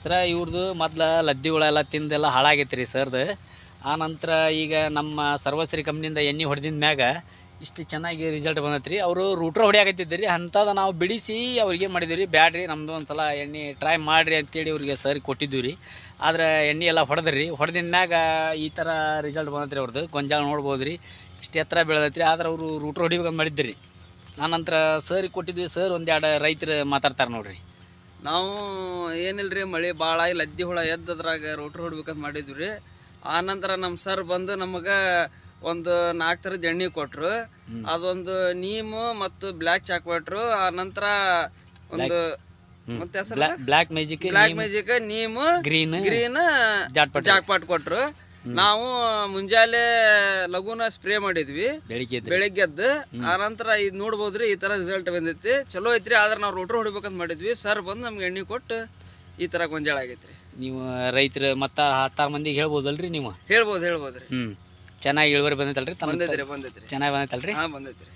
ಸರ ಇವ್ರದ್ದು ಮೊದ್ಲು ಲದ್ದಿಗಳೆಲ್ಲ ತಿಂದೆಲ್ಲ ಹಾಳಾಗೈತೆ ರೀ ಸರ್ದು. ಆ ನಂತರ ಈಗ ನಮ್ಮ ಸರ್ವಶ್ರೀ ಕಂಪ್ನಿಯಿಂದ ಎಣ್ಣೆ ಹೊಡೆದಿದ ಮ್ಯಾಗ ಇಷ್ಟು ಚೆನ್ನಾಗಿ ರಿಸಲ್ಟ್ ಬಂದೈತೆ ರೀ. ಅವರು ರೂಟ್ರ್ ಹೊಡಿಯಾಕತ್ತಿದ್ದೆ ರೀ, ಅಂಥದ್ದು ನಾವು ಬಿಡಿಸಿ ಅವ್ರಿಗೆ ಏನು ಮಾಡಿದ್ದೀವಿ ರೀ, ಬ್ಯಾಡ್ರಿ ನಮ್ಮದು ಒಂದು ಸಲ ಎಣ್ಣೆ ಟ್ರೈ ಮಾಡಿರಿ ಅಂತೇಳಿ ಅವ್ರಿಗೆ ಸರ್ ಕೊಟ್ಟಿದ್ದೀವಿ ರೀ. ಆದ್ರೆ ಎಣ್ಣೆ ಎಲ್ಲ ಹೊಡೆದ್ರಿ, ಹೊಡೆದಿನ ಮ್ಯಾಗ ಈ ಥರ ರಿಸಲ್ಟ್ ಬಂದೈತೆ ರೀ ಅವ್ರದ್ದು. ಗೊಂಜಾಳ ನೋಡ್ಬೋದು ರೀ, ಇಷ್ಟು ಎತ್ತರ ಬೆಳೆದೈತೆ ರೀ. ಆದ್ರೆ ಅವರು ರೂಟ್ರ್ ಹೊಡಿಬೇಕಂತ ಮಾಡಿದ್ರಿ. ಆನಂತರ ಸರಿಗೆ ಕೊಟ್ಟಿದ್ವಿ. ಸರ್ ಒಂದೆರಡು ರೈತರು ಮಾತಾಡ್ತಾರೆ ನೋಡ್ರಿ. ನಾವು ಏನಿಲ್ರಿ, ಮಳೆ ಭಾಳ ಲದ್ದಿ ಹುಳ ಎದ್ದದ್ರಾಗ ರೋಟ್ರ್ ಹೊಡ್ಬೇಕಂತ ಮಾಡಿದ್ವಿ ರೀ. ಆನಂತರ ನಮ್ಮ ಸರ್ ಬಂದು ನಮಗೆ ಒಂದು 4 ಥರದ ಎಣ್ಣೆ ಕೊಟ್ಟರು. ಅದೊಂದು ನೀಮು ಮತ್ತು ಬ್ಲ್ಯಾಕ್ ಚಾಕ್ಲೇಟ್ರು. ಆನಂತರ ಒಂದು ಮತ್ತೆ ಹೆಸರು ಬ್ಲ್ಯಾಕ್ ಮ್ಯಾಜಿಕ್, ನೀಮು, ಗ್ರೀನ್ ಜಾಕ್ಪಾಟ್ ಕೊಟ್ಟರು. ನಾವು ಮುಂಜಾನೆ ಲಘುನ ಸ್ಪ್ರೇ ಮಾಡಿದ್ವಿ ಬೆಳಿಗ್ಗೆದ್ದು. ಆನಂತರ ಇದು ನೋಡ್ಬೋದ್ರಿ, ಈ ಥರ ರಿಸಲ್ಟ್ ಬಂದೈತಿ, ಚಲೋ ಐತ್ರಿ. ಆದ್ರೆ ನಾವು ರೋಟ್ರ್ ಹೊಡಿಬೇಕಂತ ಮಾಡಿದ್ವಿ. ಸರ್ ಬಂದು ನಮ್ಗೆ ಎಣ್ಣೆ ಕೊಟ್ಟು ಈ ಥರ ಗೊಂಜಾಳ ಆಗೈತ್ರಿ. ನೀವು ರೈತರು ಮತ್ತು 10 ಮಂದಿಗೆ ಹೇಳ್ಬೋದಲ್ರಿ ನೀವು? ಹೇಳ್ಬೋದ್ರಿ. ಚೆನ್ನಾಗಿ ಇಳುವರಿ ಬಂದೈತಲ್ರಿ? ಬಂದೈತ್ರಿ ಚೆನ್ನಾಗಿ ಬಂದೈತಲ್ರಿ? ಹಾಂ ಬಂದೈತ್ರಿ.